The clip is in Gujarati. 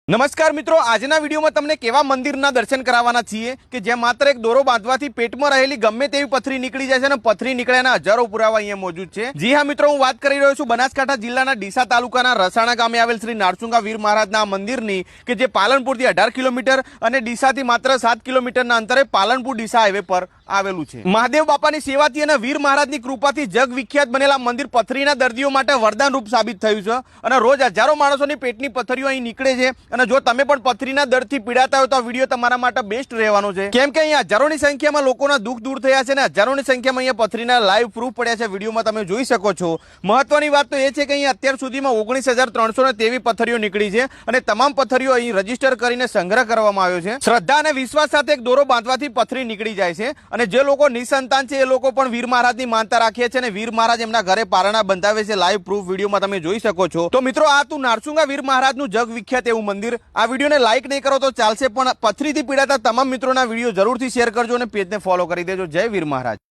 નમસ્કાર મિત્રો, આજના વિડીયોમાં તમને કેવા મંદિરના દર્શન કરાવવાના છીએ કે જ્યાં માત્ર એક દોરો બાંધવાથી પેટમાં રહેલી ગમે તેવી પથરી નીકળી જાય છે અને પથરી નીકળ્યાના હજારો પુરાવા અહીંયા મોજૂદ છે। જી હા મિત્રો, હું વાત કરી રહ્યો છું બનાસકાંઠા જિલ્લાના ડીસા તાલુકાના રસાણા ગામે આવેલ શ્રી નારસુંગા વીર મહારાજના મંદિરની કે જે પાલનપુરથી 18 કિલોમીટર અને ડીસાથી માત્ર 7 કિલોમીટરના અંતરે પાલનપુર ડીસા હાઈવે પર આવેલું છે। મહાદેવ બાપાની સેવાથી અને વીર મહારાજની કૃપાથી જગ વિખ્યાત બનેલા મંદિર પથરીના દર્દીઓ માટે વરદાન રૂપ સાબિત થયું છે અને રોજ હજારો માણસોની પેટની પથરીઓ અહીં નીકળે છે। અને જો તમે પણ પથરીના દર્દથી પીડાતા હોય તો આ વિડીયો તમારા માટે બેસ્ટ રહેવાનો છે, કેમ કે અહીંયા હજારોની સંખ્યામાં લોકોના દુઃખ દૂર થયા છે અને હજારોની સંખ્યામાં અહીંયા પથરીના લાઈવ પ્રૂફ પડ્યા છે। વિડીયોમાં તમે જોઈ શકો છો। મહત્વની વાત તો એ છે કે અહીંયા અત્યાર સુધીમાં 19,323 પથરીઓ નીકળી છે અને તમામ પથરીઓ અહીં રજીસ્ટર કરીને સંગ્રહ કરવામાં આવ્યો છે। શ્રદ્ધા અને વિશ્વાસ સાથે એક દોરો બાંધવાથી પથરી નીકળી જાય છે અને જે લોકો નિસંતાન છે એ લોકો પણ વીર મહારાજની માનતા રાખે છે અને વીર મહારાજ એમના ઘરે પારણા બંધાવે છે। લાઈવ પ્રૂફ વિડીયોમાં તમે જોઈ શકો છો। તો મિત્રો, આ તું નારસુંગા વીર મહારાજનું જગ વિખ્યાત એવું મંદિર। આ વિડીયોને લાઈક નહીં કરો તો ચાલશે, પણ પથરીથી પીડાતા તમામ મિત્રોના વિડીયો જરૂરથી શેર કરજો અને પેજને ફોલો કરી દેજો। જય વીર મહારાજ।